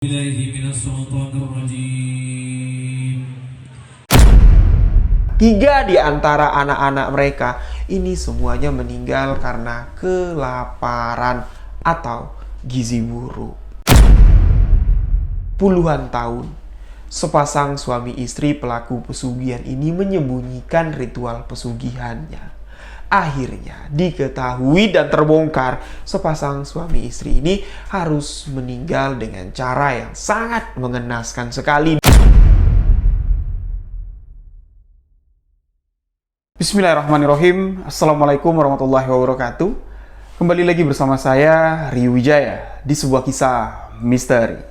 Tiga di antara anak-anak mereka ini semuanya meninggal karena kelaparan atau gizi buruk. Puluhan tahun, sepasang suami istri pelaku pesugihan ini menyembunyikan ritual pesugihannya. Akhirnya diketahui dan terbongkar, sepasang suami istri ini harus meninggal dengan cara yang sangat mengenaskan sekali. Bismillahirrahmanirrahim. Assalamualaikum warahmatullahi wabarakatuh. Kembali lagi bersama saya, Rio Wijaya, di sebuah kisah misteri.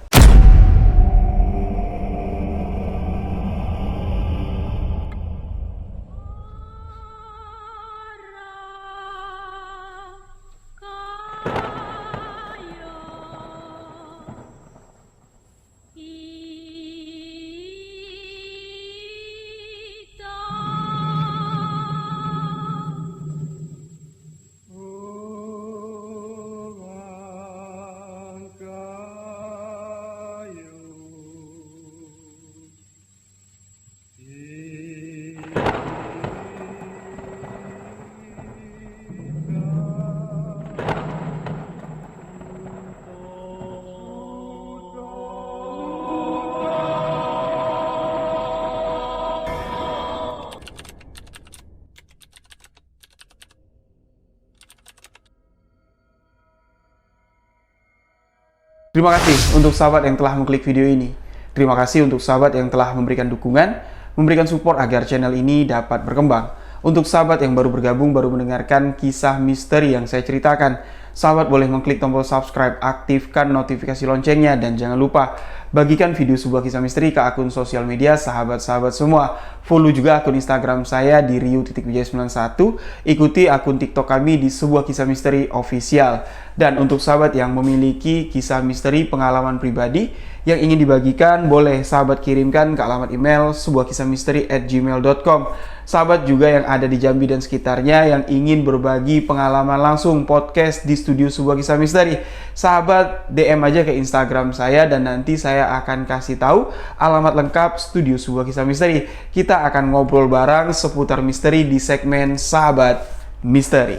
Terima kasih untuk sahabat yang telah mengklik video ini. Terima kasih untuk sahabat yang telah memberikan dukungan, memberikan support agar channel ini dapat berkembang. Untuk sahabat yang baru bergabung, baru mendengarkan kisah misteri yang saya ceritakan, sahabat boleh mengklik tombol subscribe, aktifkan notifikasi loncengnya, dan jangan lupa bagikan video sebuah kisah misteri ke akun sosial media sahabat-sahabat semua. Follow juga akun Instagram saya di rio.wijaya91. Ikuti akun TikTok kami di sebuah kisah misteri official. Dan untuk sahabat yang memiliki kisah misteri pengalaman pribadi yang ingin dibagikan, boleh sahabat kirimkan ke alamat email sebuahkisahmisteri@gmail.com. Sahabat juga yang ada di Jambi dan sekitarnya yang ingin berbagi pengalaman langsung podcast di studio sebuah kisah misteri, sahabat DM aja ke Instagram saya dan nanti saya akan kasih tahu alamat lengkap studio sebuah kisah misteri. Kita akan ngobrol bareng seputar misteri di segmen Sahabat Misteri.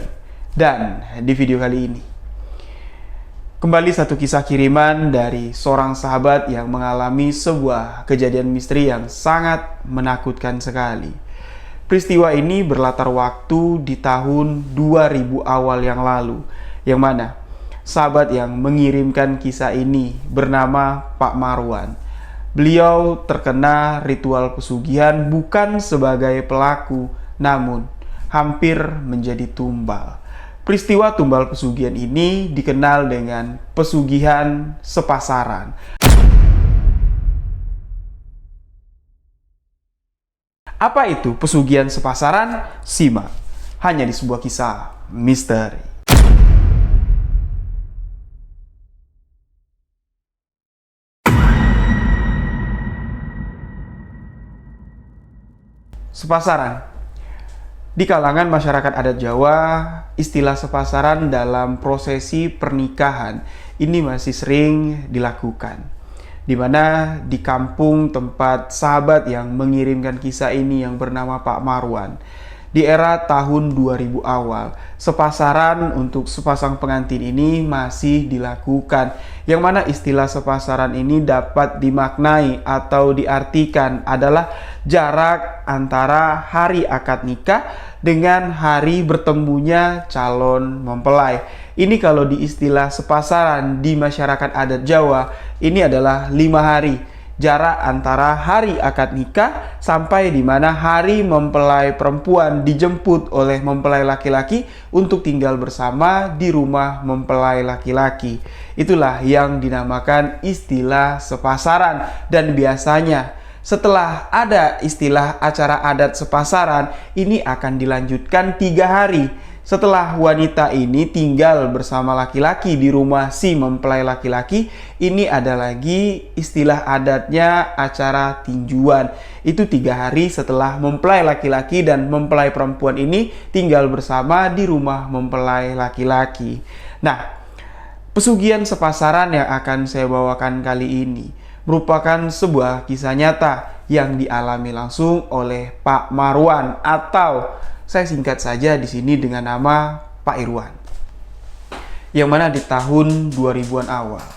Dan di video kali ini, kembali satu kisah kiriman dari seorang sahabat yang mengalami sebuah kejadian misteri yang sangat menakutkan sekali. Peristiwa ini berlatar waktu di tahun 2000 awal yang lalu, yang mana sahabat yang mengirimkan kisah ini bernama Pak Marwan. Beliau terkena ritual pesugihan bukan sebagai pelaku, namun hampir menjadi tumbal. Peristiwa tumbal pesugihan ini dikenal dengan pesugihan sepasaran. Apa itu pesugihan sepasaran? Simak hanya di sebuah kisah misteri. Sepasaran. Di kalangan masyarakat adat Jawa, istilah sepasaran dalam prosesi pernikahan ini masih sering dilakukan. Di mana di kampung tempat sahabat yang mengirimkan kisah ini yang bernama Pak Marwan, di era tahun 2000 awal, sepasaran untuk sepasang pengantin ini masih dilakukan. Yang mana istilah sepasaran ini dapat dimaknai atau diartikan adalah jarak antara hari akad nikah dengan hari bertemunya calon mempelai. Ini kalau di istilah sepasaran di masyarakat adat Jawa, ini adalah 5 hari. Jarak antara hari akad nikah sampai di mana hari mempelai perempuan dijemput oleh mempelai laki-laki untuk tinggal bersama di rumah mempelai laki-laki. Itulah yang dinamakan istilah sepasaran. Dan biasanya setelah ada istilah acara adat sepasaran, ini akan dilanjutkan 3 hari. Setelah wanita ini tinggal bersama laki-laki di rumah si mempelai laki-laki, ini ada lagi istilah adatnya acara tinjuan. Itu 3 hari setelah mempelai laki-laki dan mempelai perempuan ini tinggal bersama di rumah mempelai laki-laki. Nah, Pesugihan sepasaran yang akan saya bawakan kali ini merupakan sebuah kisah nyata yang dialami langsung oleh Pak Marwan, atau saya singkat saja di sini dengan nama Pak Irwan. Yang mana di tahun 2000-an awal,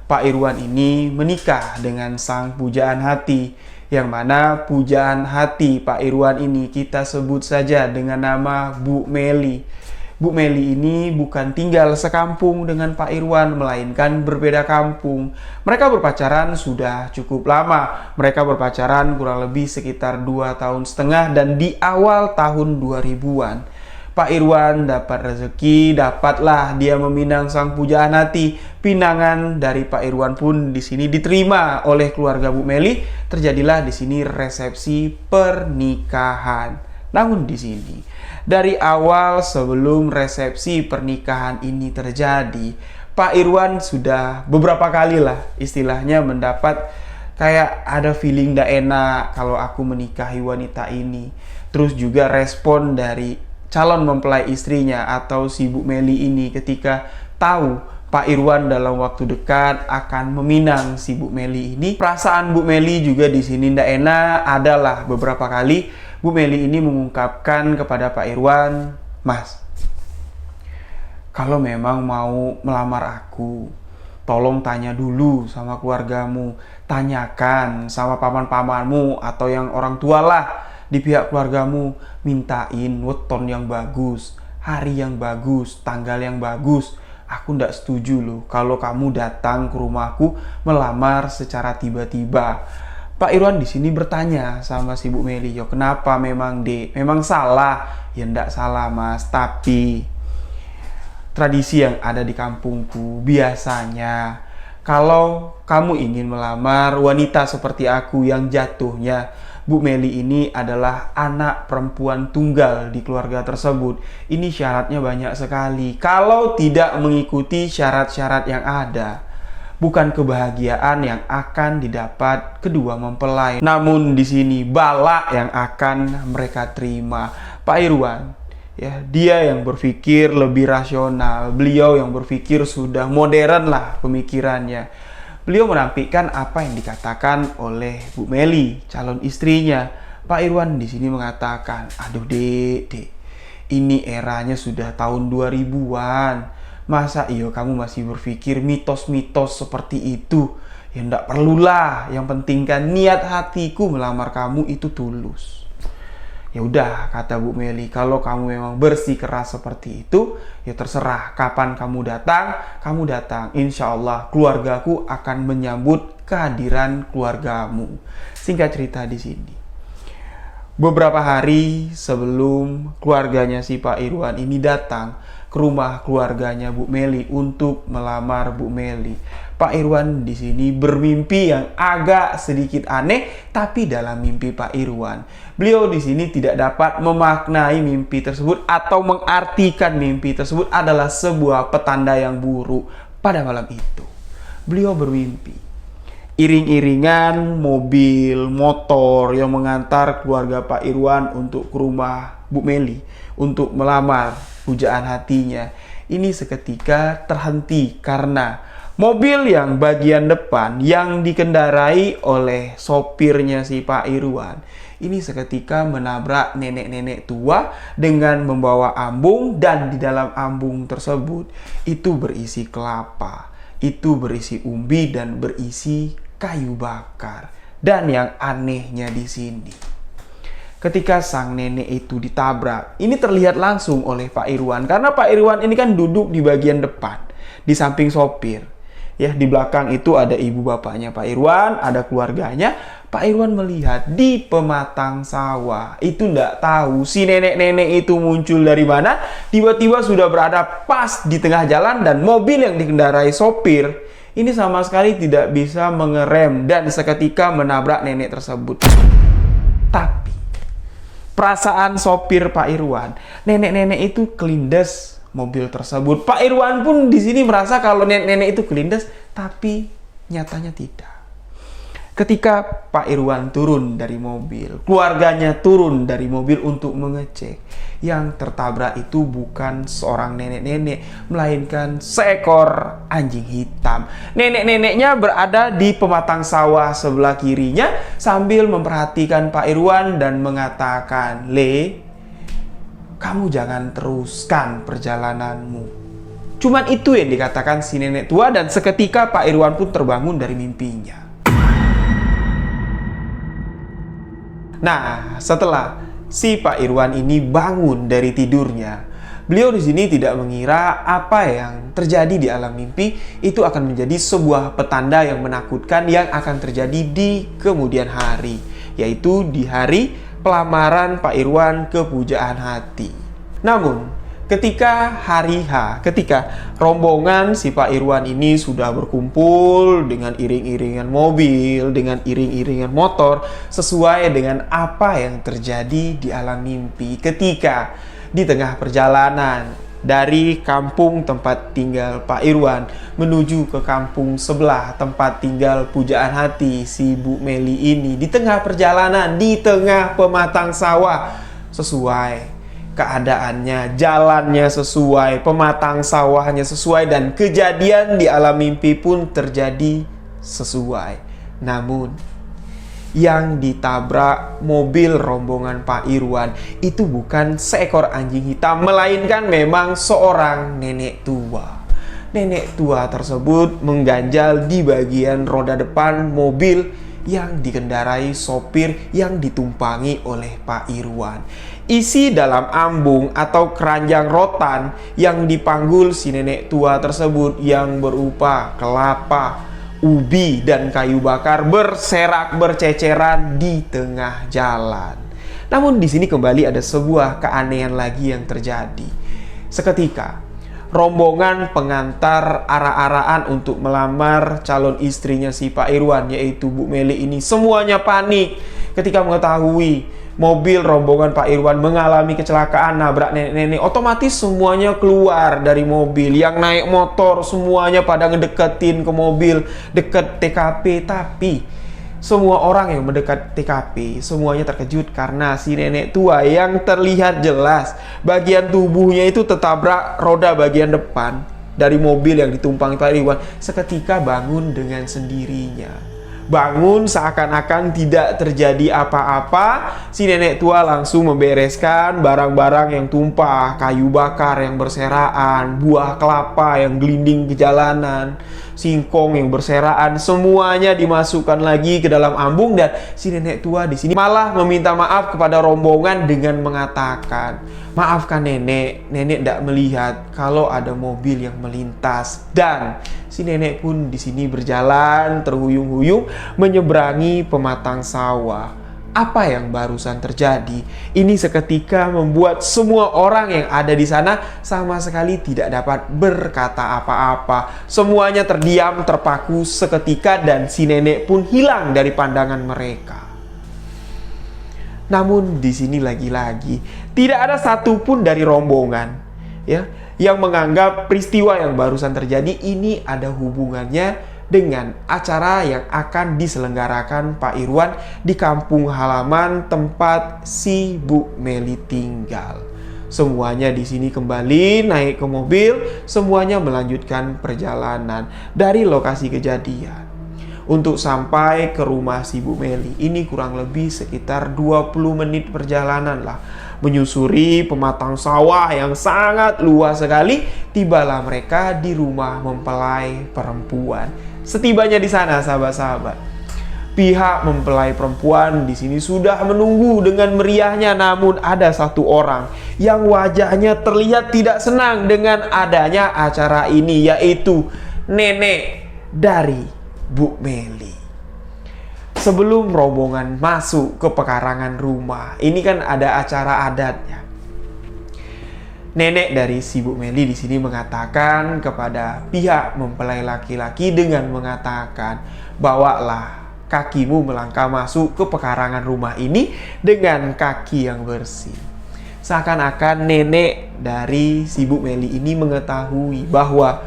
Pak Irwan ini menikah dengan sang pujaan hati, yang mana pujaan hati Pak Irwan ini kita sebut saja dengan nama Bu Meli. Bu Meli ini bukan tinggal sekampung dengan Pak Irwan, melainkan berbeda kampung. Mereka berpacaran sudah cukup lama. Mereka berpacaran kurang lebih sekitar 2,5 tahun, dan di awal tahun 2000-an, Pak Irwan dapat rezeki, dapatlah dia meminang sang pujaan hati. Pinangan dari Pak Irwan pun di sini diterima oleh keluarga Bu Meli. Terjadilah di sini resepsi pernikahan. Namun di sini, dari awal sebelum resepsi pernikahan ini terjadi, Pak Irwan sudah beberapa kali lah istilahnya mendapat kayak ada feeling gak enak kalau aku menikahi wanita ini. Terus juga respon dari calon mempelai istrinya atau si Bu Meli ini ketika tahu Pak Irwan dalam waktu dekat akan meminang si Bu Meli ini. Perasaan Bu Meli juga di sini ndak enak. Adalah beberapa kali Bu Meli ini mengungkapkan kepada Pak Irwan, "Mas, kalau memang mau melamar aku, tolong tanya dulu sama keluargamu, tanyakan sama paman-pamanmu atau yang orang tua lah di pihak keluargamu, mintain weton yang bagus, hari yang bagus, tanggal yang bagus. Aku ndak setuju loh kalau kamu datang ke rumahku melamar secara tiba-tiba." Pak Irwan di sini bertanya sama si Bu Meli, "Yo kenapa memang Dek? Memang salah?" "Ya ndak salah Mas, tapi tradisi yang ada di kampungku biasanya kalau kamu ingin melamar wanita seperti aku yang jatuhnya Bu Meli ini adalah anak perempuan tunggal di keluarga tersebut, ini syaratnya banyak sekali. Kalau tidak mengikuti syarat-syarat yang ada, bukan kebahagiaan yang akan didapat kedua mempelai, namun di sini bala yang akan mereka terima." Pak Irwan, ya, dia yang berpikir lebih rasional, beliau yang berpikir sudah modern lah pemikirannya. Beliau menampilkan apa yang dikatakan oleh Bu Meli, calon istrinya. Pak Irwan di sini mengatakan, "Aduh Dek, ini eranya sudah tahun 2000-an. Masa iyo kamu masih berpikir mitos-mitos seperti itu? Ya ndak perlulah. Yang penting kan niat hatiku melamar kamu itu tulus." "Ya udah," kata Bu Meli, "kalau kamu memang bersih keras seperti itu, ya terserah. Kapan kamu datang. Insya Allah keluargaku akan menyambut kehadiran keluargamu." Singkat cerita di sini, beberapa hari sebelum keluarganya si Pak Irwan ini datang ke rumah keluarganya Bu Meli untuk melamar Bu Meli, Pak Irwan di sini bermimpi yang agak sedikit aneh. Tapi dalam mimpi Pak Irwan, beliau di sini tidak dapat memaknai mimpi tersebut atau mengartikan mimpi tersebut adalah sebuah petanda yang buruk. Pada malam itu, beliau bermimpi iring-iringan mobil, motor yang mengantar keluarga Pak Irwan untuk ke rumah Bu Meli untuk melamar pujaan hatinya. Ini seketika terhenti karena mobil yang bagian depan yang dikendarai oleh sopirnya si Pak Irwan ini seketika menabrak nenek-nenek tua dengan membawa ambung, dan di dalam ambung tersebut itu berisi kelapa, itu berisi umbi, dan berisi kayu bakar. Dan yang anehnya di sini, ketika sang nenek itu ditabrak, ini terlihat langsung oleh Pak Irwan. Karena Pak Irwan ini kan duduk di bagian depan, di samping sopir. Ya, di belakang itu ada ibu bapaknya Pak Irwan, ada keluarganya. Pak Irwan melihat di pematang sawah, itu ndak tahu si nenek-nenek itu muncul dari mana. Tiba-tiba sudah berada pas di tengah jalan, dan mobil yang dikendarai sopir ini sama sekali tidak bisa mengerem dan seketika menabrak nenek tersebut. Tapi perasaan sopir Pak Irwan, nenek-nenek itu kelindes mobil tersebut. Pak Irwan pun di sini merasa kalau nenek-nenek itu kelindes, tapi nyatanya tidak. Ketika Pak Irwan turun dari mobil, keluarganya turun dari mobil untuk mengecek, yang tertabrak itu bukan seorang nenek-nenek, melainkan seekor anjing hitam. Nenek-neneknya berada di pematang sawah sebelah kirinya sambil memperhatikan Pak Irwan dan mengatakan, "Le, kamu jangan teruskan perjalananmu." Cuman itu yang dikatakan si nenek tua, dan seketika Pak Irwan pun terbangun dari mimpinya. Nah, setelah si Pak Irwan ini bangun dari tidurnya, beliau di sini tidak mengira apa yang terjadi di alam mimpi itu akan menjadi sebuah petanda yang menakutkan yang akan terjadi di kemudian hari, yaitu di hari pelamaran Pak Irwan ke Pujaan Hati. Namun, ketika hari H, ketika rombongan si Pak Irwan ini sudah berkumpul dengan iring-iringan mobil, dengan iring-iringan motor, sesuai dengan apa yang terjadi di alam mimpi ketika di tengah perjalanan dari kampung tempat tinggal Pak Irwan menuju ke kampung sebelah tempat tinggal Pujaan Hati si Bu Meli ini. Di tengah perjalanan, di tengah pematang sawah, sesuai keadaannya, jalannya sesuai, pematang sawahnya sesuai, dan kejadian di alam mimpi pun terjadi sesuai. Namun, yang ditabrak mobil rombongan Pak Irwan itu bukan seekor anjing hitam, melainkan memang seorang nenek tua. Nenek tua tersebut mengganjal di bagian roda depan mobil yang dikendarai sopir yang ditumpangi oleh Pak Irwan. Isi dalam ambung atau keranjang rotan yang dipanggul si nenek tua tersebut yang berupa kelapa, ubi, dan kayu bakar berserak berceceran di tengah jalan. Namun di sini kembali ada sebuah keanehan lagi yang terjadi. Seketika rombongan pengantar ara-araan untuk melamar calon istrinya si Pak Irwan, yaitu Bu Meli ini, semuanya panik ketika mengetahui mobil rombongan Pak Irwan mengalami kecelakaan nabrak nenek-nenek. Otomatis semuanya keluar dari mobil. Yang naik motor semuanya pada ngedeketin ke mobil dekat TKP. Tapi semua orang yang mendekat TKP semuanya terkejut karena si nenek tua yang terlihat jelas bagian tubuhnya itu tertabrak roda bagian depan dari mobil yang ditumpangi Pak Irwan seketika bangun dengan sendirinya. Bangun seakan-akan tidak terjadi apa-apa. Si nenek tua langsung membereskan barang-barang yang tumpah, kayu bakar yang berseraan, buah kelapa yang gelinding ke jalanan, singkong yang berseraan, semuanya dimasukkan lagi ke dalam ambung. Dan si nenek tua di sini malah meminta maaf kepada rombongan dengan mengatakan, "Maafkan nenek, nenek tidak melihat kalau ada mobil yang melintas." Dan si nenek pun di sini berjalan terhuyung-huyung menyeberangi pematang sawah. Apa yang barusan terjadi ini seketika membuat semua orang yang ada di sana sama sekali tidak dapat berkata apa-apa. Semuanya terdiam, terpaku seketika, dan si nenek pun hilang dari pandangan mereka. Namun di sini lagi-lagi tidak ada satupun dari rombongan yang menganggap peristiwa yang barusan terjadi ini ada hubungannya dengan acara yang akan diselenggarakan Pak Irwan di kampung halaman tempat si Bu Meli tinggal. Semuanya di sini kembali naik ke mobil, semuanya melanjutkan perjalanan dari lokasi kejadian. Untuk sampai ke rumah si Bu Meli ini kurang lebih sekitar 20 menit perjalanan lah. Menyusuri pematang sawah yang sangat luas sekali, tibalah mereka di rumah mempelai perempuan. Setibanya di sana, sahabat-sahabat, pihak mempelai perempuan di sini sudah menunggu dengan meriahnya. Namun ada satu orang yang wajahnya terlihat tidak senang dengan adanya acara ini, yaitu nenek dari Bu Meli. Sebelum rombongan masuk ke pekarangan rumah, ini kan ada acara adatnya. Nenek dari si Bu Meli di sini mengatakan kepada pihak mempelai laki-laki dengan mengatakan, "Bawalah kakimu melangkah masuk ke pekarangan rumah ini dengan kaki yang bersih." Seakan-akan nenek dari si Bu Meli ini mengetahui bahwa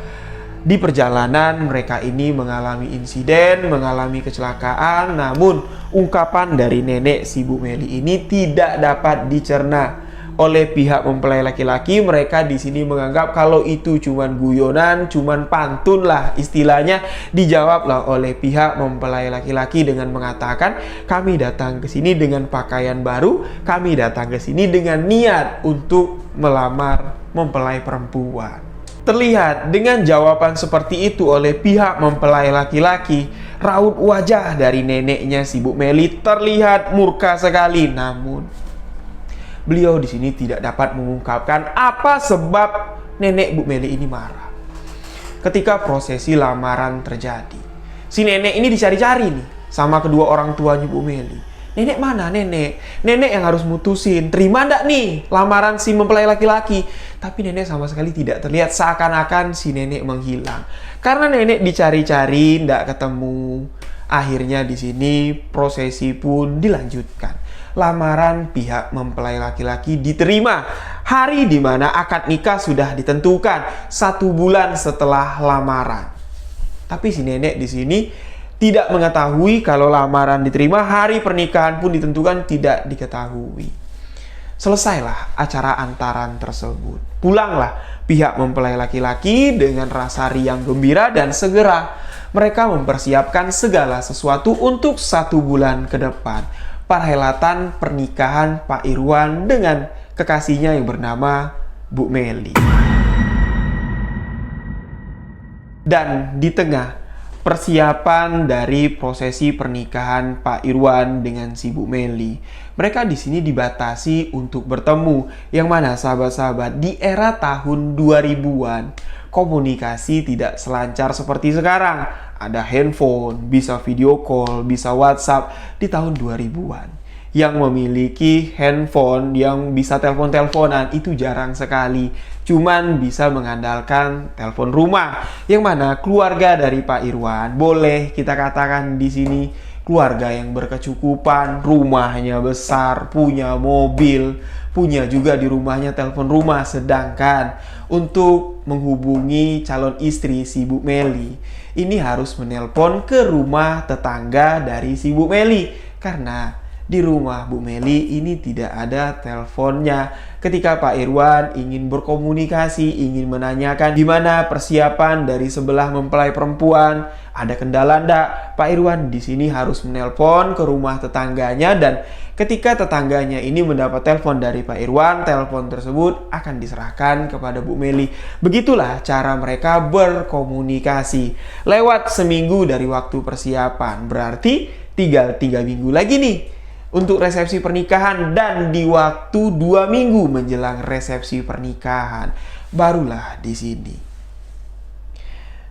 di perjalanan mereka ini mengalami insiden, mengalami kecelakaan. Namun ungkapan dari nenek si Bu Meli ini tidak dapat dicerna oleh pihak mempelai laki-laki. Mereka di sini menganggap kalau itu cuman guyonan, cuman pantun lah istilahnya. Dijawablah oleh pihak mempelai laki-laki dengan mengatakan, kami datang ke sini dengan pakaian baru, kami datang ke sini dengan niat untuk melamar mempelai perempuan. Terlihat dengan jawaban seperti itu oleh pihak mempelai laki-laki, raut wajah dari neneknya si Bu Meli terlihat murka sekali. Namun beliau di sini tidak dapat mengungkapkan apa sebab nenek Bu Meli ini marah. Ketika prosesi lamaran terjadi, si nenek ini dicari-cari nih sama kedua orang tuanya Bu Meli. Nenek mana nenek? Nenek yang harus mutusin, terima ndak nih lamaran si mempelai laki-laki? Tapi nenek sama sekali tidak terlihat, seakan-akan si nenek menghilang. Karena nenek dicari-cari, ndak ketemu. Akhirnya di sini prosesi pun dilanjutkan. Lamaran pihak mempelai laki-laki diterima. Hari di mana akad nikah sudah ditentukan 1 bulan setelah lamaran. Tapi si nenek di sini tidak mengetahui kalau lamaran diterima, hari pernikahan pun ditentukan tidak diketahui. Selesailah acara antaran tersebut. Pulanglah pihak mempelai laki-laki dengan rasa riang gembira dan segera mereka mempersiapkan segala sesuatu untuk 1 bulan ke depan. Perhelatan pernikahan Pak Irwan dengan kekasihnya yang bernama Bu Meli. Dan di tengah persiapan dari prosesi pernikahan Pak Irwan dengan si Bu Meli, mereka di sini dibatasi untuk bertemu. Yang mana sahabat-sahabat, di era tahun 2000-an komunikasi tidak selancar seperti sekarang. Ada handphone, bisa video call, bisa WhatsApp. Di tahun 2000-an yang memiliki handphone yang bisa telepon-teleponan itu jarang sekali. Cuman bisa mengandalkan telepon rumah, yang mana keluarga dari Pak Irwan boleh kita katakan di sini keluarga yang berkecukupan, rumahnya besar, punya mobil, punya juga di rumahnya telepon rumah. Sedangkan untuk menghubungi calon istri si Bu Meli ini harus menelpon ke rumah tetangga dari si Bu Meli, karena di rumah Bu Meli ini tidak ada teleponnya. Ketika Pak Irwan ingin berkomunikasi, ingin menanyakan gimana persiapan dari sebelah mempelai perempuan, ada kendala ndak, Pak Irwan di sini harus menelpon ke rumah tetangganya. Dan ketika tetangganya ini mendapat telepon dari Pak Irwan, telepon tersebut akan diserahkan kepada Bu Meli. Begitulah cara mereka berkomunikasi. Lewat seminggu dari waktu persiapan, berarti tinggal 3 minggu lagi nih untuk resepsi pernikahan. Dan di waktu 2 minggu menjelang resepsi pernikahan, barulah di sini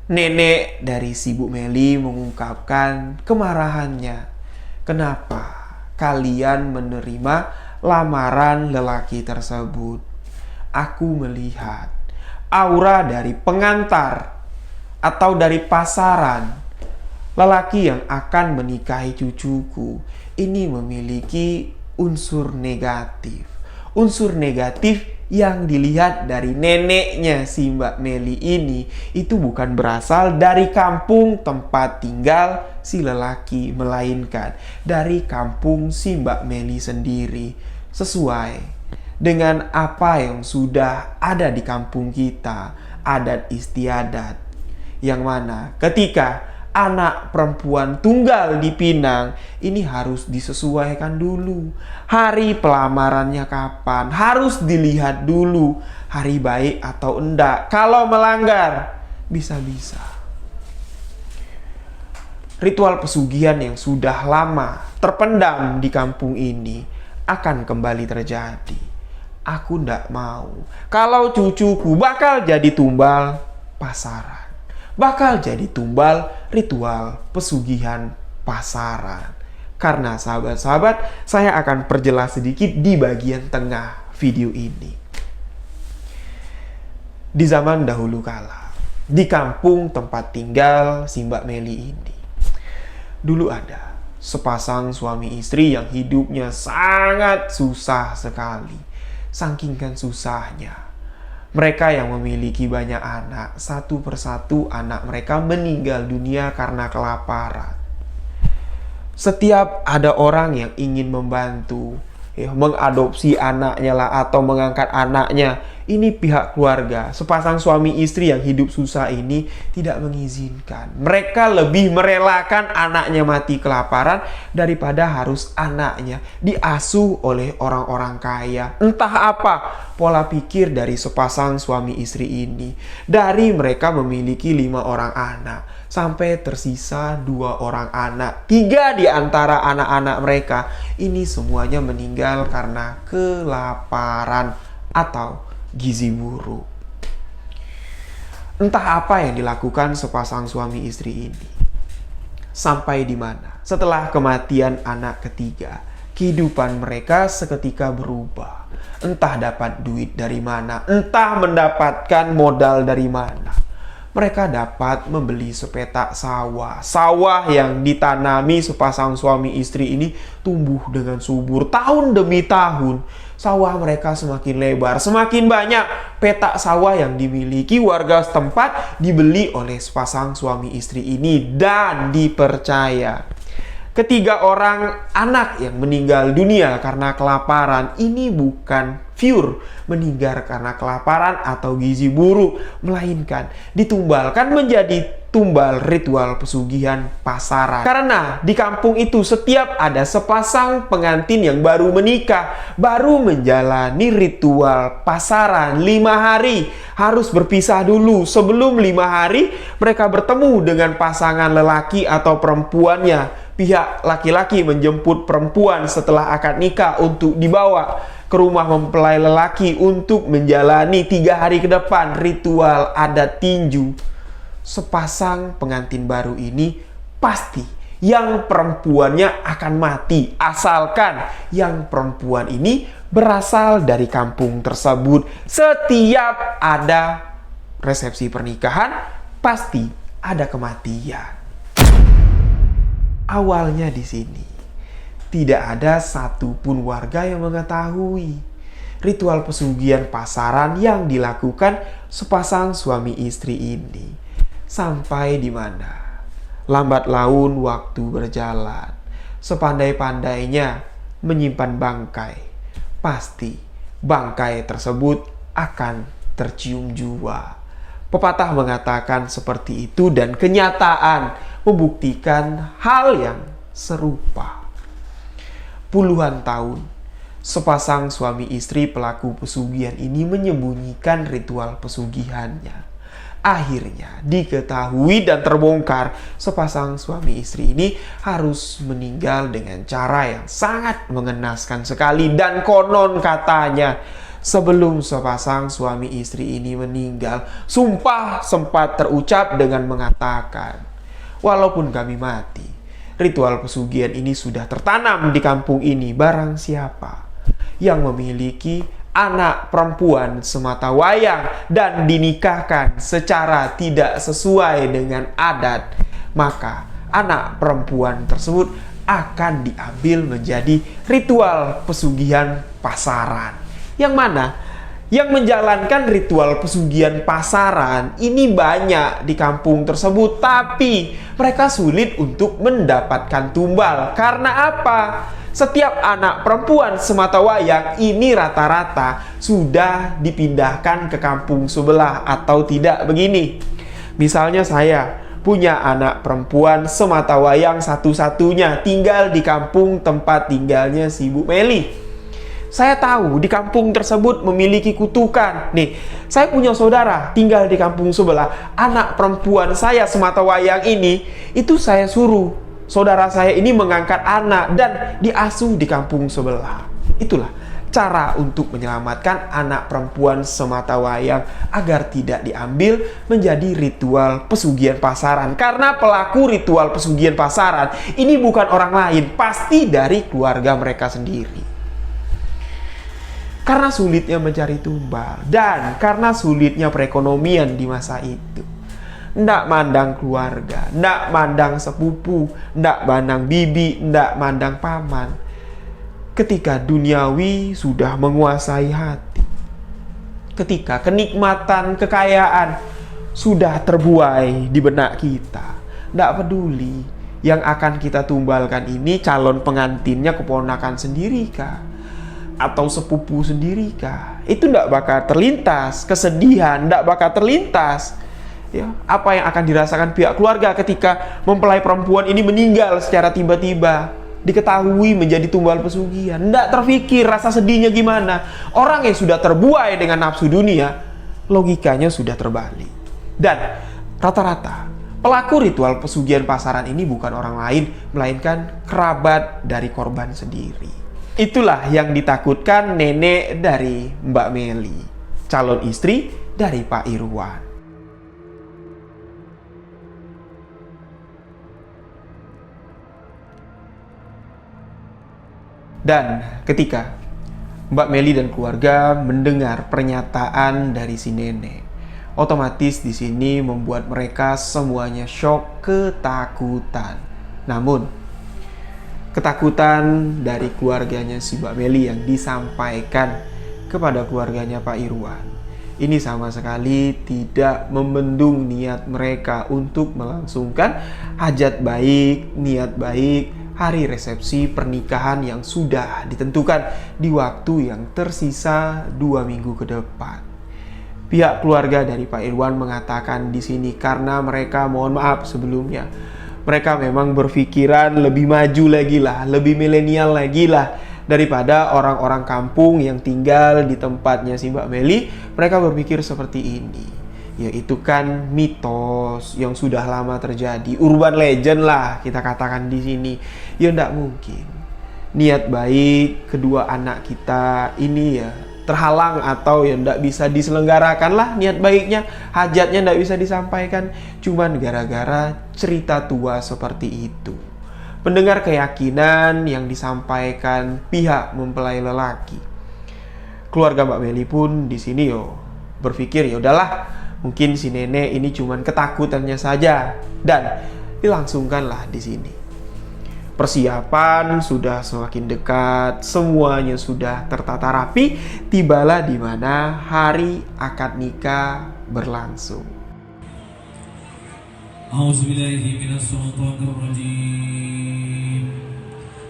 nenek dari si Bu Meli mengungkapkan kemarahannya. Kenapa kalian menerima lamaran lelaki tersebut? Aku melihat aura dari pengantar atau dari pasaran lelaki yang akan menikahi cucuku ini memiliki unsur negatif. Unsur negatif yang dilihat dari neneknya si Mbak Meli ini itu bukan berasal dari kampung tempat tinggal si lelaki, melainkan dari kampung si Mbak Meli sendiri. Sesuai dengan apa yang sudah ada di kampung kita, adat istiadat, yang mana ketika anak perempuan tunggal dipinang ini harus disesuaikan dulu. Hari pelamarannya kapan, harus dilihat dulu hari baik atau enggak. Kalau melanggar, bisa-bisa ritual pesugihan yang sudah lama terpendam di kampung ini akan kembali terjadi. Aku ndak mau kalau cucuku bakal jadi tumbal pasaran, bakal jadi tumbal ritual pesugihan pasaran. Karena sahabat-sahabat, saya akan perjelas sedikit di bagian tengah video ini. Di zaman dahulu kala, di kampung tempat tinggal si Mbak Meli ini, dulu ada sepasang suami istri yang hidupnya sangat susah sekali. Saking kan susahnya, mereka yang memiliki banyak anak, satu persatu anak mereka meninggal dunia karena kelaparan. Setiap ada orang yang ingin membantu, mengadopsi anaknya lah atau mengangkat anaknya. Ini pihak keluarga, sepasang suami istri yang hidup susah ini tidak mengizinkan. Mereka lebih merelakan anaknya mati kelaparan daripada harus anaknya diasuh oleh orang-orang kaya. Entah apa pola pikir dari sepasang suami istri ini. Dari mereka memiliki 5 orang anak sampai tersisa 2 orang anak. 3 di antara anak-anak mereka ini semuanya meninggal karena kelaparan atau gizi buruk. Entah apa yang dilakukan sepasang suami istri ini. Sampai di mana? Setelah kematian anak ketiga, kehidupan mereka seketika berubah. Entah dapat duit dari mana, entah mendapatkan modal dari mana. Mereka dapat membeli sepetak sawah. Sawah yang ditanami sepasang suami istri ini tumbuh dengan subur tahun demi tahun. Sawah mereka semakin lebar, semakin banyak. Petak sawah yang dimiliki warga setempat dibeli oleh sepasang suami istri ini dan dipercaya. Ketiga orang anak yang meninggal dunia karena kelaparan ini bukan pure meninggal karena kelaparan atau gizi buruk, melainkan ditumbalkan menjadi tumbal ritual pesugihan pasaran. Karena di kampung itu setiap ada sepasang pengantin yang baru menikah, baru menjalani ritual pasaran 5 hari, harus berpisah dulu. Sebelum 5 hari mereka bertemu dengan pasangan lelaki atau perempuannya. Pihak laki-laki menjemput perempuan setelah akad nikah untuk dibawa ke rumah mempelai lelaki untuk menjalani 3 hari ke depan ritual adat tinju. Sepasang pengantin baru ini pasti yang perempuannya akan mati asalkan yang perempuan ini berasal dari kampung tersebut. Setiap ada resepsi pernikahan pasti ada kematian. Awalnya di sini tidak ada satupun warga yang mengetahui ritual pesugihan pasaran yang dilakukan sepasang suami istri ini. Sampai di mana lambat laun waktu berjalan, sepandai-pandainya menyimpan bangkai, pasti bangkai tersebut akan tercium jua. Pepatah mengatakan seperti itu dan kenyataan membuktikan hal yang serupa. Puluhan tahun, sepasang suami istri pelaku pesugihan ini menyembunyikan ritual pesugihannya. Akhirnya diketahui dan terbongkar, sepasang suami istri ini harus meninggal dengan cara yang sangat mengenaskan sekali. Dan konon katanya, sebelum sepasang suami istri ini meninggal, sumpah sempat terucap dengan mengatakan, "Walaupun kami mati, ritual pesugihan ini sudah tertanam di kampung ini. Barang siapa yang memiliki anak perempuan sematawayang dan dinikahkan secara tidak sesuai dengan adat, maka anak perempuan tersebut akan diambil menjadi ritual pesugihan pasaran." Yang mana yang menjalankan ritual pesugihan pasaran ini banyak di kampung tersebut, tapi mereka sulit untuk mendapatkan tumbal. Karena apa? Setiap anak perempuan sematawayang ini rata-rata sudah dipindahkan ke kampung sebelah atau tidak begini. Misalnya saya punya anak perempuan sematawayang satu-satunya tinggal di kampung tempat tinggalnya si Bu Meli. Saya tahu di kampung tersebut memiliki kutukan. Nih, saya punya saudara tinggal di kampung sebelah. Anak perempuan saya sematawayang ini, itu saya suruh saudara saya ini mengangkat anak dan diasuh di kampung sebelah. Itulah cara untuk menyelamatkan anak perempuan sematawayang agar tidak diambil menjadi ritual pesugihan pasaran. Karena pelaku ritual pesugihan pasaran ini bukan orang lain, pasti dari keluarga mereka sendiri. Karena sulitnya mencari tumbal dan karena sulitnya perekonomian di masa itu. Ndak mandang keluarga, ndak mandang sepupu, ndak mandang bibi, ndak mandang paman. Ketika duniawi sudah menguasai hati, ketika kenikmatan, kekayaan sudah terbuai di benak kita, ndak peduli yang akan kita tumbalkan ini calon pengantinnya keponakan sendiri kah? atau sepupu sendiri kah? Itu tidak bakal terlintas. Kesedihan tidak bakal terlintas. Ya, apa yang akan dirasakan pihak keluarga ketika mempelai perempuan ini meninggal secara tiba-tiba, diketahui menjadi tumbal pesugihan? Tidak terfikir rasa sedihnya gimana. Orang yang sudah terbuai dengan nafsu dunia, logikanya sudah terbalik. Dan rata-rata pelaku ritual pesugihan pasaran ini bukan orang lain, melainkan kerabat dari korban sendiri. Itulah yang ditakutkan nenek dari Mbak Meli, calon istri dari Pak Irwan. Dan ketika Mbak Meli dan keluarga mendengar pernyataan dari si nenek, otomatis di sini membuat mereka semuanya shock, ketakutan. Namun, ketakutan dari keluarganya si Mbak Meli yang disampaikan kepada keluarganya Pak Irwan, ini sama sekali tidak membendung niat mereka untuk melangsungkan hajat baik, niat baik, hari resepsi pernikahan yang sudah ditentukan di waktu yang tersisa 2 minggu ke depan. Pihak keluarga dari Pak Irwan mengatakan di sini karena mereka, mohon maaf sebelumnya, mereka memang berpikiran lebih maju lagi lah, lebih milenial lagi lah daripada orang-orang kampung yang tinggal di tempatnya si Mbak Meli. Mereka berpikir seperti ini, yaitu kan mitos yang sudah lama terjadi, urban legend lah kita katakan di sini. Ya tidak mungkin niat baik kedua anak kita ini ya terhalang atau ya tidak bisa diselenggarakan lah niat baiknya, hajatnya tidak bisa disampaikan cuman gara-gara cerita tua seperti itu. Mendengar keyakinan yang disampaikan pihak mempelai lelaki, keluarga Mbak Meli pun di sini berpikir ya udahlah, mungkin si nenek ini cuman ketakutannya saja, dan dilangsungkanlah di sini. Persiapan sudah semakin dekat, semuanya sudah tertata rapi, tibalah di mana hari akad nikah berlangsung.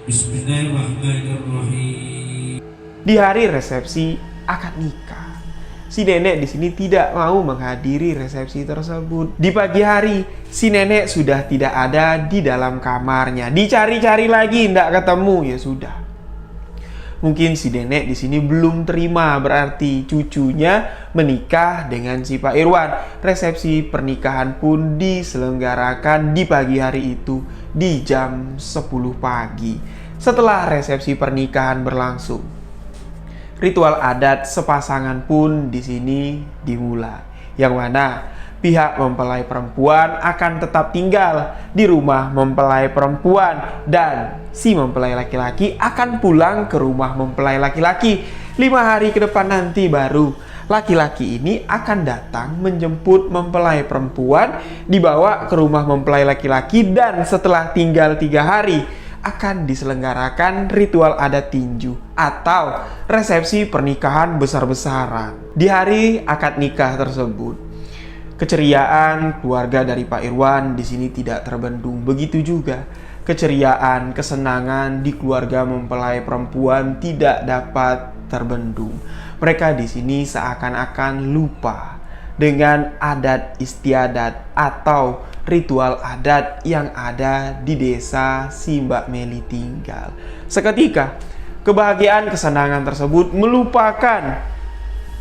Bismillahirrahmanirrahim. Di hari resepsi akad nikah, si nenek di sini tidak mau menghadiri resepsi tersebut. Di pagi hari, si nenek sudah tidak ada di dalam kamarnya. Dicari-cari lagi, tidak ketemu. Ya sudah. Mungkin si nenek di sini belum terima, berarti cucunya menikah dengan si Pak Irwan. Resepsi pernikahan pun diselenggarakan di pagi hari itu di jam 10 pagi. Setelah resepsi pernikahan berlangsung, ritual adat sepasangan pun di sini dimulai, yang mana pihak mempelai perempuan akan tetap tinggal di rumah mempelai perempuan dan si mempelai laki-laki akan pulang ke rumah mempelai laki-laki. 5 hari ke depan nanti baru laki-laki ini akan datang menjemput mempelai perempuan, dibawa ke rumah mempelai laki-laki, dan setelah tinggal 3 hari akan diselenggarakan ritual adat tinju atau resepsi pernikahan besar-besaran. Di hari akad nikah tersebut, keceriaan keluarga dari Pak Irwan di sini tidak terbendung. Begitu juga keceriaan, kesenangan di keluarga mempelai perempuan tidak dapat terbendung. Mereka di sini seakan-akan lupa dengan adat istiadat atau ritual adat yang ada di desa si Mbak Meli tinggal. Seketika, kebahagiaan kesenangan tersebut melupakan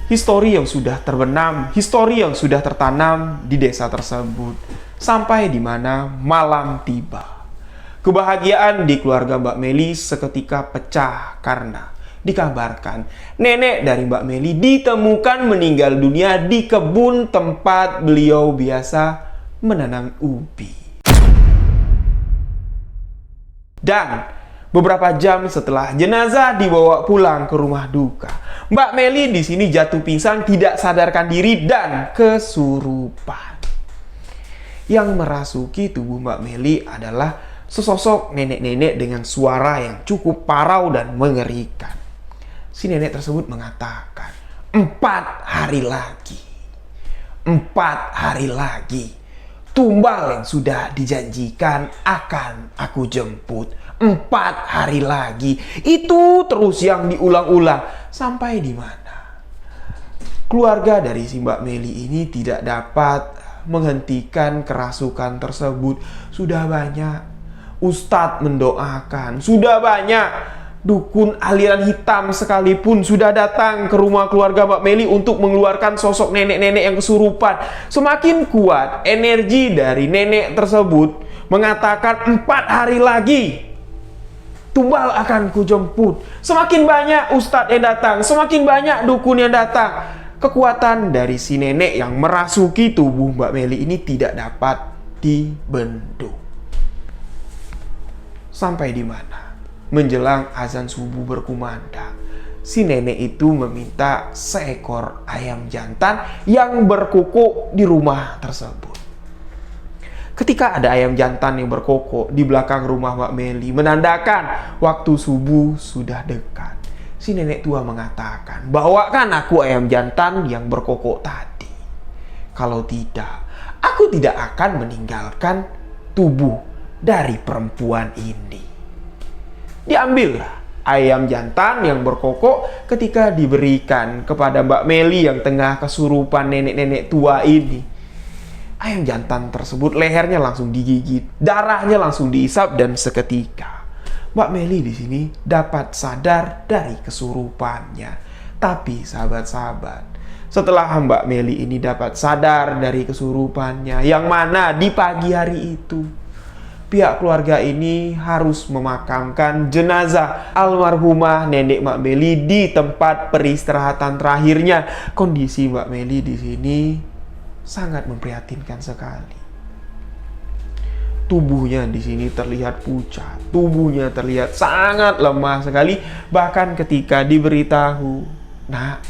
histori yang sudah terbenam, histori yang sudah tertanam di desa tersebut. Sampai di mana malam tiba, kebahagiaan di keluarga Mbak Meli seketika pecah karena dikabarkan nenek dari Mbak Meli ditemukan meninggal dunia di kebun tempat beliau biasa menanam ubi. Dan beberapa jam setelah jenazah dibawa pulang ke rumah duka, Mbak Meli di sini jatuh pingsan, tidak sadarkan diri dan kesurupan. Yang merasuki tubuh Mbak Meli adalah sesosok nenek-nenek dengan suara yang cukup parau dan mengerikan. Si nenek tersebut mengatakan, 4 hari lagi, 4 hari lagi Tumbal yang sudah dijanjikan akan aku jemput 4 hari lagi. Itu terus yang diulang-ulang. Sampai di mana? Keluarga dari si Mbak Meli ini tidak dapat menghentikan kerasukan tersebut. Sudah banyak ustadz mendoakan. Sudah banyak dukun aliran hitam sekalipun sudah datang ke rumah keluarga Mbak Meli untuk mengeluarkan sosok nenek-nenek yang kesurupan. Semakin kuat energi dari nenek tersebut mengatakan 4 hari lagi tumbal akan kujemput. Semakin banyak ustadz yang datang, semakin banyak dukun yang datang. Kekuatan dari si nenek yang merasuki tubuh Mbak Meli ini tidak dapat dibendung. Sampai di mana? Menjelang azan subuh berkumandang, si nenek itu meminta seekor ayam jantan yang berkokok di rumah tersebut. Ketika ada ayam jantan yang berkokok di belakang rumah Mbak Meli, menandakan waktu subuh sudah dekat. Si nenek tua mengatakan, "Bawakan aku ayam jantan yang berkokok tadi. Kalau tidak, aku tidak akan meninggalkan tubuh dari perempuan ini." Diambillah ayam jantan yang berkokok ketika diberikan kepada Mbak Meli yang tengah kesurupan nenek-nenek tua ini. Ayam jantan tersebut lehernya langsung digigit, darahnya langsung diisap dan seketika Mbak Meli di sini dapat sadar dari kesurupannya. Tapi sahabat-sahabat, setelah Mbak Meli ini dapat sadar dari kesurupannya, yang mana di pagi hari itu pihak keluarga ini harus memakamkan jenazah almarhumah nenek Mbak Meli di tempat peristirahatan terakhirnya. Kondisi Mbak Meli di sini sangat memprihatinkan sekali. Tubuhnya di sini terlihat pucat, tubuhnya terlihat sangat lemah sekali. Bahkan ketika diberitahu, "Nak,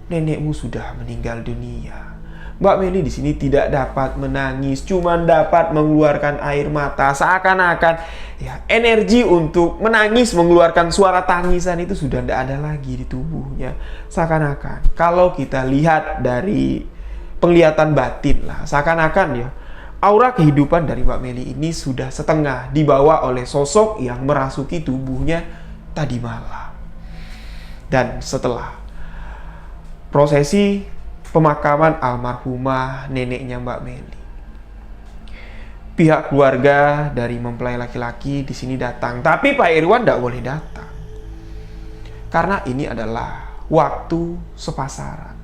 nenekmu sudah meninggal dunia." Mbak Meli di sini tidak dapat menangis, cuma dapat mengeluarkan air mata. Seakan-akan ya, energi untuk menangis, mengeluarkan suara tangisan itu sudah tidak ada lagi di tubuhnya. Seakan-akan kalau kita lihat dari penglihatan batin lah, seakan-akan ya aura kehidupan dari Mbak Meli ini sudah setengah dibawa oleh sosok yang merasuki tubuhnya tadi malam. Dan setelah prosesi pemakaman almarhumah neneknya Mbak Meli, pihak keluarga dari mempelai laki-laki di sini datang, tapi Pak Irwan tidak boleh datang karena ini adalah waktu sepasaran,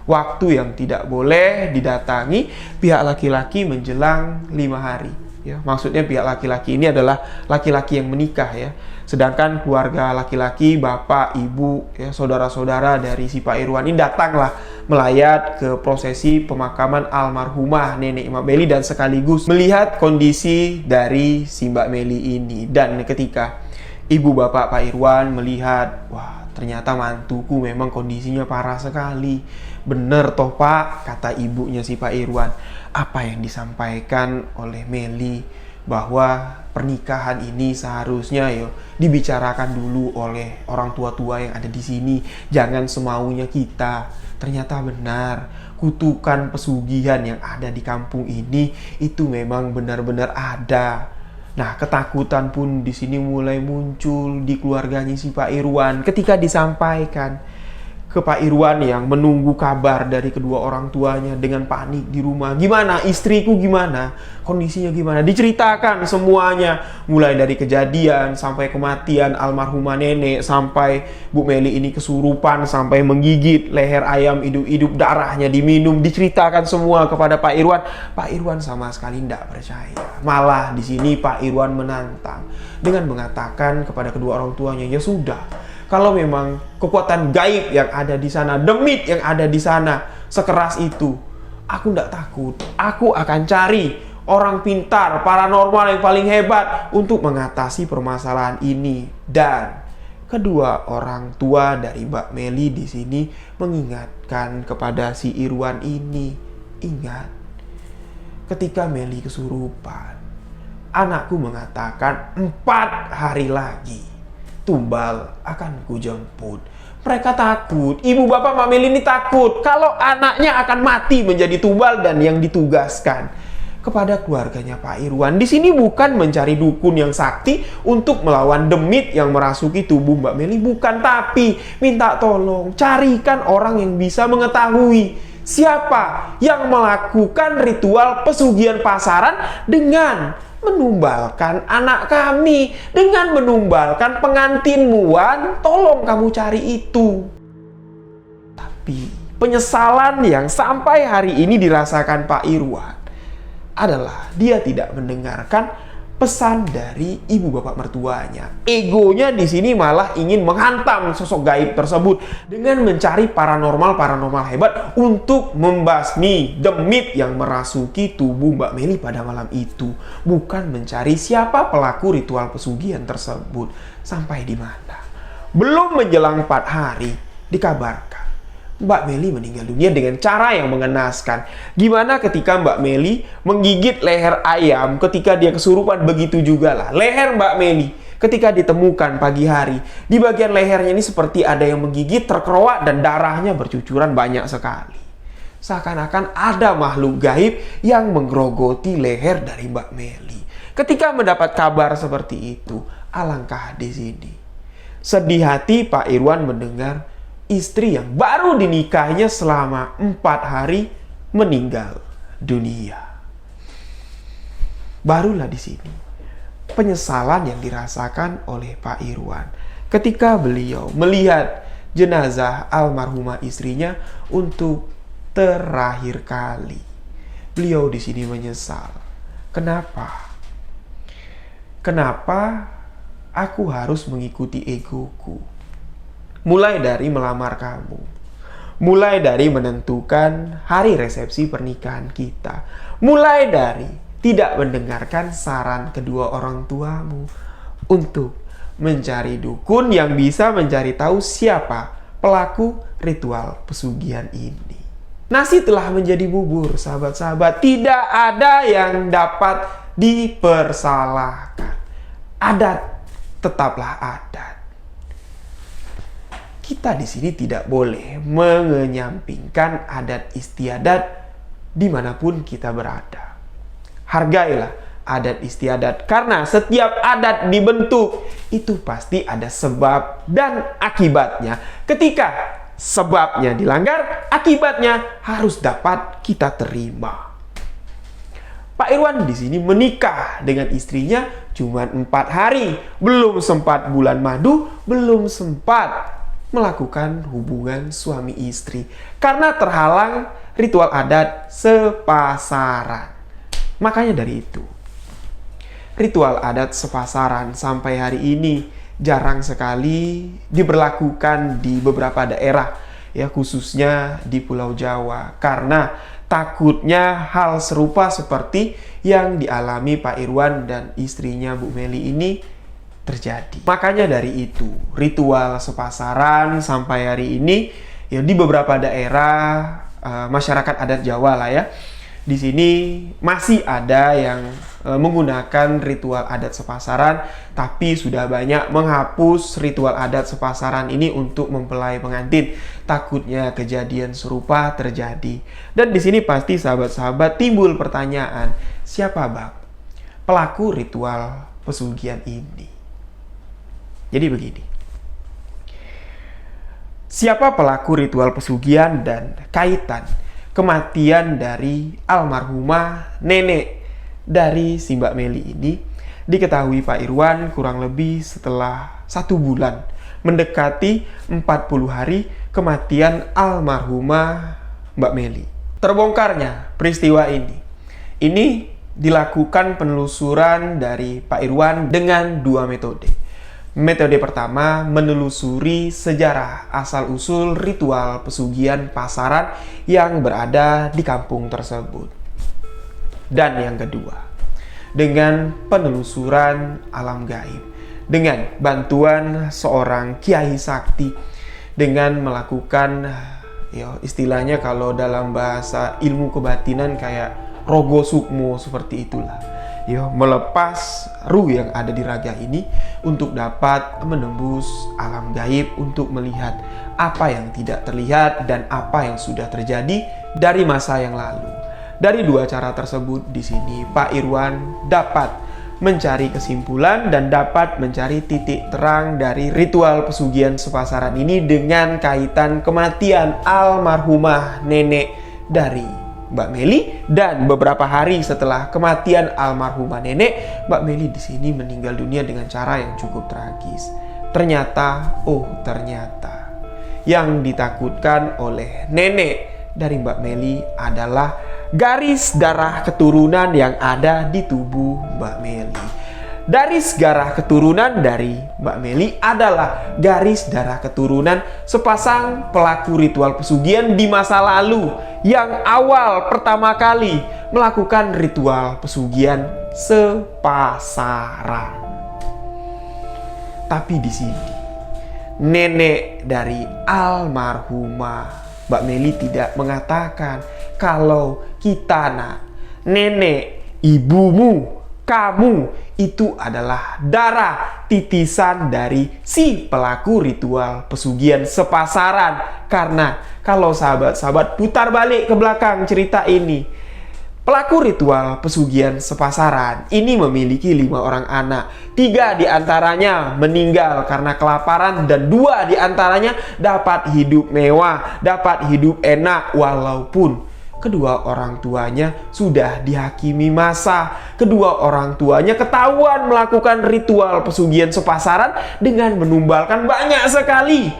waktu yang tidak boleh didatangi pihak laki-laki menjelang 5 hari. Ya, maksudnya pihak laki-laki ini adalah laki-laki yang menikah ya. Sedangkan keluarga laki-laki, bapak, ibu, ya, saudara-saudara dari si Pak Irwan ini datanglah melayat ke prosesi pemakaman almarhumah nenek Mbak Meli dan sekaligus melihat kondisi dari si Mbak Meli ini. Dan ketika ibu bapak Pak Irwan melihat, wah ternyata mantuku memang kondisinya parah sekali. Bener toh Pak, kata ibunya si Pak Irwan, apa yang disampaikan oleh Meli bahwa pernikahan ini seharusnya dibicarakan dulu oleh orang tua-tua yang ada di sini, jangan semaunya kita. Ternyata benar, kutukan pesugihan yang ada di kampung ini itu memang benar-benar ada. Nah, ketakutan pun di sini mulai muncul di keluarganya si Pak Irwan ketika disampaikan ke Pak Irwan yang menunggu kabar dari kedua orang tuanya dengan panik di rumah. Gimana istriku, gimana kondisinya, gimana, diceritakan semuanya, mulai dari kejadian sampai kematian almarhumah nenek, sampai Bu Meli ini kesurupan sampai menggigit leher ayam hidup-hidup, darahnya diminum, diceritakan semua kepada Pak Irwan. Pak Irwan sama sekali tidak percaya. Malah di sini Pak Irwan menantang dengan mengatakan kepada kedua orang tuanya, ya sudah, kalau memang kekuatan gaib yang ada di sana, demit yang ada di sana sekeras itu, aku tidak takut. Aku akan cari orang pintar, paranormal yang paling hebat untuk mengatasi permasalahan ini. Dan kedua orang tua dari Mbak Meli di sini mengingatkan kepada si Irwan ini, ingat, ketika Meli kesurupan, anakku mengatakan 4 hari lagi tumbal akan kujemput. Mereka takut, ibu bapak Mbak Meli ini takut kalau anaknya akan mati menjadi tumbal dan yang ditugaskan kepada keluarganya Pak Irwan. Di sini bukan mencari dukun yang sakti untuk melawan demit yang merasuki tubuh Mbak Meli, bukan, tapi minta tolong carikan orang yang bisa mengetahui siapa yang melakukan ritual pesugihan pasaran dengan menumbalkan anak kami, dengan menumbalkan pengantinmu, Wan. Tolong kamu cari itu. Tapi penyesalan yang sampai hari ini dirasakan Pak Irwan adalah dia tidak mendengarkan pesan dari ibu bapak mertuanya. Egonya di sini malah ingin menghantam sosok gaib tersebut dengan mencari paranormal hebat untuk membasmi demit yang merasuki tubuh Mbak Meli pada malam itu. Bukan mencari siapa pelaku ritual pesugihan tersebut. Sampai di mana? Belum menjelang 4 hari dikabarkan Mbak Meli meninggal dunia dengan cara yang mengenaskan. Gimana ketika Mbak Meli menggigit leher ayam ketika dia kesurupan, begitu juga lah leher Mbak Meli ketika ditemukan pagi hari. Di bagian lehernya ini seperti ada yang menggigit, terkerowak, dan darahnya bercucuran banyak sekali. Seakan-akan ada makhluk gaib yang menggerogoti leher dari Mbak Meli. Ketika mendapat kabar seperti itu, alangkah di sini sedih hati Pak Irwan mendengar istri yang baru dinikahinya selama 4 hari meninggal dunia. Barulah di sini penyesalan yang dirasakan oleh Pak Irwan ketika beliau melihat jenazah almarhumah istrinya untuk terakhir kali. Beliau di sini menyesal. Kenapa? Kenapa aku harus mengikuti egoku? Mulai dari melamar kamu, mulai dari menentukan hari resepsi pernikahan kita, mulai dari tidak mendengarkan saran kedua orang tuamu untuk mencari dukun yang bisa mencari tahu siapa pelaku ritual pesugihan ini. Nasi telah menjadi bubur, sahabat-sahabat. Tidak ada yang dapat dipersalahkan. Adat tetaplah adat. Kita di sini tidak boleh mengenyampingkan adat istiadat dimanapun kita berada. Hargailah adat istiadat, karena setiap adat dibentuk itu pasti ada sebab dan akibatnya. Ketika sebabnya dilanggar, akibatnya harus dapat kita terima. Pak Irwan di sini menikah dengan istrinya cuma 4 hari, belum sempat bulan madu, belum sempat melakukan hubungan suami istri karena terhalang ritual adat sepasaran. Makanya dari itu, ritual adat sepasaran sampai hari ini jarang sekali diberlakukan di beberapa daerah, ya khususnya di Pulau Jawa, karena takutnya hal serupa seperti yang dialami Pak Irwan dan istrinya Bu Meli ini terjadi. Makanya dari itu, ritual sepasaran sampai hari ini ya di beberapa daerah masyarakat adat Jawa lah ya. Di sini masih ada yang menggunakan ritual adat sepasaran, tapi sudah banyak menghapus ritual adat sepasaran ini untuk mempelai pengantin. Takutnya kejadian serupa terjadi. Dan di sini pasti sahabat-sahabat timbul pertanyaan, siapa bang pelaku ritual pesugihan ini? Jadi begini, siapa pelaku ritual pesugihan dan kaitan kematian dari almarhumah nenek dari si Mbak Meli ini diketahui Pak Irwan kurang lebih setelah 1 bulan mendekati 40 hari kematian almarhumah Mbak Meli. Terbongkarnya peristiwa ini dilakukan penelusuran dari Pak Irwan dengan 2 metode. Metode pertama menelusuri sejarah asal-usul ritual pesugihan pasaran yang berada di kampung tersebut. Dan yang kedua, dengan penelusuran alam gaib dengan bantuan seorang kiai sakti, dengan melakukan ya istilahnya kalau dalam bahasa ilmu kebatinan kayak rogo sukmo, seperti itulah. melepas ruh yang ada di raga ini untuk dapat menembus alam gaib untuk melihat apa yang tidak terlihat dan apa yang sudah terjadi dari masa yang lalu. Dari dua cara tersebut di sini Pak Irwan dapat mencari kesimpulan dan dapat mencari titik terang dari ritual pesugihan sepasaran ini dengan kaitan kematian almarhumah nenek dari Mbak Meli, dan beberapa hari setelah kematian almarhumah nenek, Mbak Meli di sini meninggal dunia dengan cara yang cukup tragis. Ternyata yang ditakutkan oleh nenek dari Mbak Meli adalah garis darah keturunan yang ada di tubuh Mbak Meli. Garis darah keturunan dari Mbak Meli adalah garis darah keturunan sepasang pelaku ritual pesugihan di masa lalu yang awal pertama kali melakukan ritual pesugihan sepasaran. Tapi di sini nenek dari almarhumah Mbak Meli tidak mengatakan kalau kita nenek, ibumu, kamu itu adalah darah titisan dari si pelaku ritual pesugihan sepasaran. Karena kalau sahabat-sahabat putar balik ke belakang cerita ini, pelaku ritual pesugihan sepasaran ini memiliki 5 orang anak. 3 diantaranya meninggal karena kelaparan dan 2 diantaranya dapat hidup mewah, dapat hidup enak walaupun kedua orang tuanya sudah dihakimi masa. Kedua orang tuanya ketahuan melakukan ritual pesugihan sepasaran dengan menumbalkan banyak sekali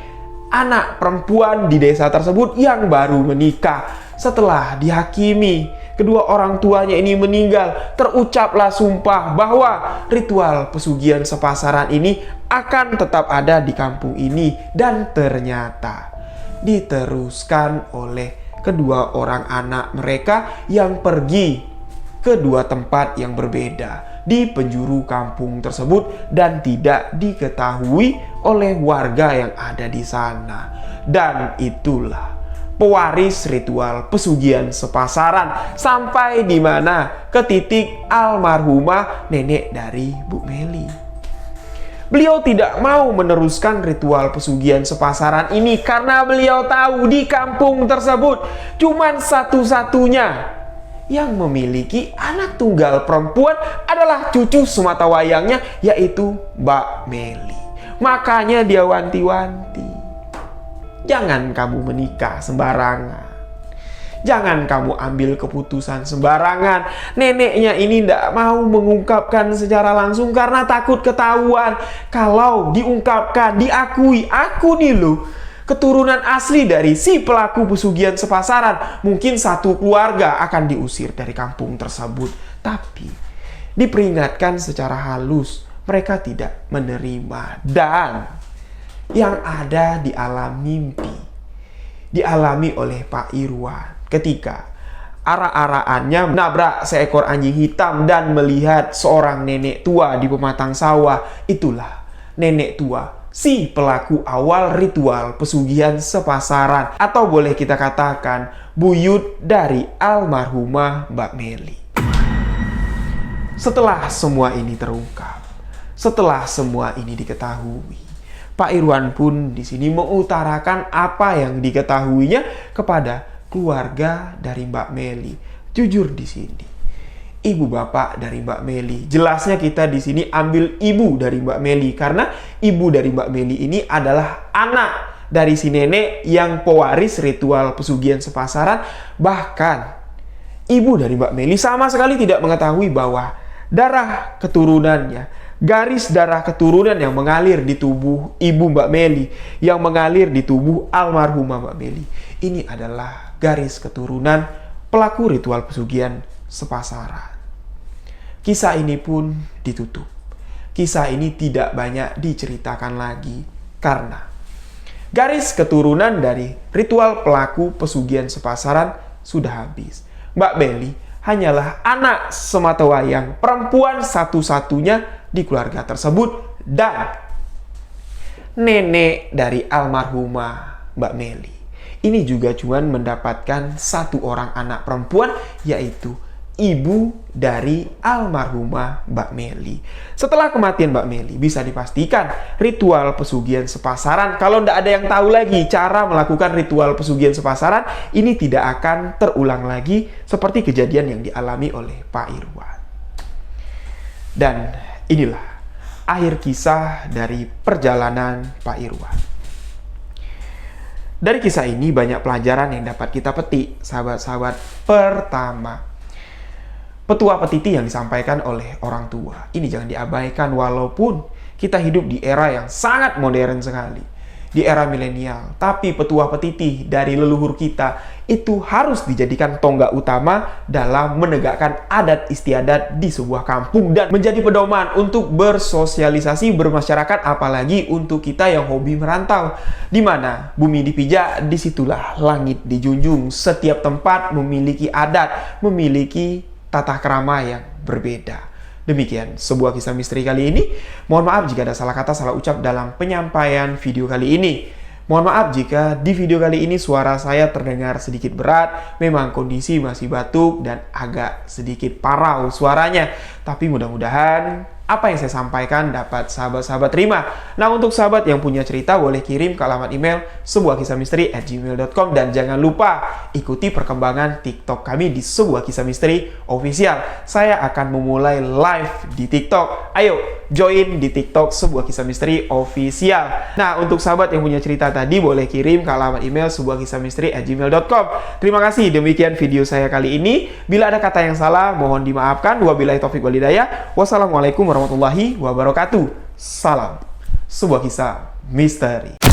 anak perempuan di desa tersebut yang baru menikah. Setelah dihakimi kedua orang tuanya ini meninggal, terucaplah sumpah bahwa ritual pesugihan sepasaran ini akan tetap ada di kampung ini, dan ternyata diteruskan oleh kedua orang anak mereka yang pergi ke 2 tempat yang berbeda di penjuru kampung tersebut dan tidak diketahui oleh warga yang ada di sana. Dan itulah pewaris ritual pesugihan sepasaran sampai di mana ke titik almarhumah nenek dari Bu Meli. Beliau tidak mau meneruskan ritual pesugihan sepasaran ini karena beliau tahu di kampung tersebut cuman satu-satunya yang memiliki anak tunggal perempuan adalah cucu sematawayangnya, yaitu Mbak Meli. Makanya dia wanti-wanti, jangan kamu menikah sembarangan. Jangan kamu ambil keputusan sembarangan. Neneknya ini tidak mau mengungkapkan secara langsung karena takut ketahuan. Kalau diungkapkan, diakui, aku nih loh keturunan asli dari si pelaku pesugihan sepasaran, mungkin satu keluarga akan diusir dari kampung tersebut. Tapi diperingatkan secara halus, mereka tidak menerima. Dan yang ada di alam mimpi dialami oleh Pak Irwan ketika ara-araannya menabrak seekor anjing hitam dan melihat seorang nenek tua di pematang sawah. Itulah nenek tua si pelaku awal ritual pesugihan sepasaran, atau boleh kita katakan buyut dari almarhumah Mbak Meli. Setelah semua ini terungkap, setelah semua ini diketahui, Pak Irwan pun di sini mengutarakan apa yang diketahuinya kepada keluarga dari Mbak Meli. Jujur di sini, ibu bapak dari Mbak Meli, jelasnya kita di sini ambil ibu dari Mbak Meli karena ibu dari Mbak Meli ini adalah anak dari si nenek yang pewaris ritual pesugihan sepasaran. Bahkan ibu dari Mbak Meli sama sekali tidak mengetahui bahwa darah keturunannya, garis darah keturunan yang mengalir di tubuh ibu Mbak Meli, yang mengalir di tubuh almarhumah Mbak Meli, ini adalah garis keturunan pelaku ritual pesugihan sepasaran. Kisah ini pun ditutup. Kisah ini tidak banyak diceritakan lagi karena garis keturunan dari ritual pelaku pesugihan sepasaran sudah habis. Mbak Meli hanyalah anak sematawayang perempuan satu-satunya di keluarga tersebut, dan nenek dari almarhumah Mbak Meli ini juga cuma mendapatkan 1 orang anak perempuan, yaitu ibu dari almarhumah Mbak Meli. Setelah kematian Mbak Meli, bisa dipastikan ritual pesugihan sepasaran, kalau tidak ada yang tahu lagi cara melakukan ritual pesugihan sepasaran, ini tidak akan terulang lagi seperti kejadian yang dialami oleh Pak Irwan. Dan inilah akhir kisah dari perjalanan Pak Irwan. Dari kisah ini banyak pelajaran yang dapat kita petik, sahabat-sahabat. Pertama, petua petiti yang disampaikan oleh orang tua ini jangan diabaikan walaupun kita hidup di era yang sangat modern sekali, di era milenial. Tapi petua petiti dari leluhur kita itu harus dijadikan tonggak utama dalam menegakkan adat istiadat di sebuah kampung dan menjadi pedoman untuk bersosialisasi, bermasyarakat, apalagi untuk kita yang hobi merantau. Di mana bumi dipijak, disitulah langit dijunjung. Setiap tempat memiliki adat, memiliki tata krama yang berbeda. Demikian sebuah kisah misteri kali ini. Mohon maaf jika ada salah kata, salah ucap dalam penyampaian video kali ini. Mohon maaf jika di video kali ini suara saya terdengar sedikit berat. Memang kondisi masih batuk dan agak sedikit parau suaranya. Tapi mudah-mudahan apa yang saya sampaikan dapat sahabat-sahabat terima. Nah, untuk sahabat yang punya cerita boleh kirim ke alamat email sebuahkisahmisteri@gmail.com dan jangan lupa ikuti perkembangan TikTok kami di Sebuah Kisah Misteri Official. Saya akan memulai live di TikTok. Ayo join di TikTok Sebuah Kisah Misteri Official. Nah, untuk sahabat yang punya cerita tadi boleh kirim ke alamat email sebuahkisahmisteri@gmail.com. Terima kasih, demikian video saya kali ini. Bila ada kata yang salah mohon dimaafkan. Wabillahi taufik walhidayah. Wassalamualaikum warahmatullahi wabarakatuh. Salam Sebuah Kisah Misteri.